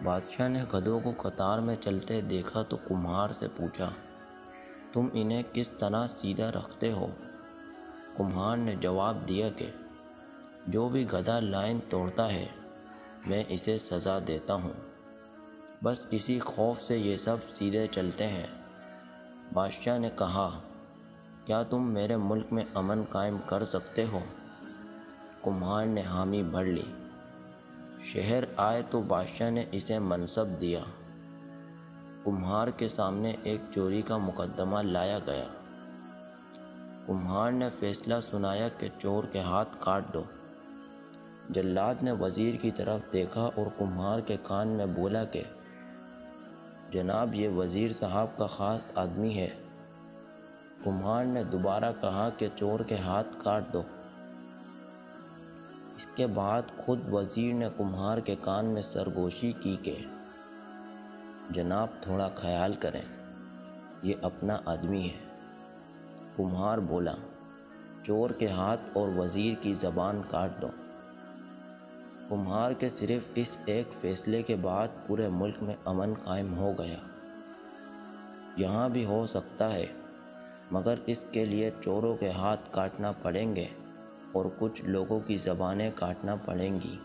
بادشاہ نے گدھوں کو قطار میں چلتے دیکھا تو کمہار سے پوچھا، تم انہیں کس طرح سیدھا رکھتے ہو؟ کمہار نے جواب دیا کہ جو بھی گدھا لائن توڑتا ہے میں اسے سزا دیتا ہوں، بس اسی خوف سے یہ سب سیدھے چلتے ہیں۔ بادشاہ نے کہا، کیا تم میرے ملک میں امن قائم کر سکتے ہو؟ کمہار نے حامی بھر لی۔ شہر آئے تو بادشاہ نے اسے منصب دیا۔ کمہار کے سامنے ایک چوری کا مقدمہ لایا گیا۔ کمہار نے فیصلہ سنایا کہ چور کے ہاتھ کاٹ دو۔ جلاد نے وزیر کی طرف دیکھا اور کمہار کے کان میں بولا کہ جناب، یہ وزیر صاحب کا خاص آدمی ہے۔ کمہار نے دوبارہ کہا کہ چور کے ہاتھ کاٹ دو۔ اس کے بعد خود وزیر نے کمہار کے کان میں سرگوشی کی کہ جناب تھوڑا خیال کریں، یہ اپنا آدمی ہے۔ کمہار بولا، چور کے ہاتھ اور وزیر کی زبان کاٹ دو۔ کمہار کے صرف اس ایک فیصلے کے بعد پورے ملک میں امن قائم ہو گیا۔ یہاں بھی ہو سکتا ہے، مگر اس کے لیے چوروں کے ہاتھ کاٹنا پڑیں گے اور کچھ لوگوں کی زبانیں کاٹنا پڑیں گی۔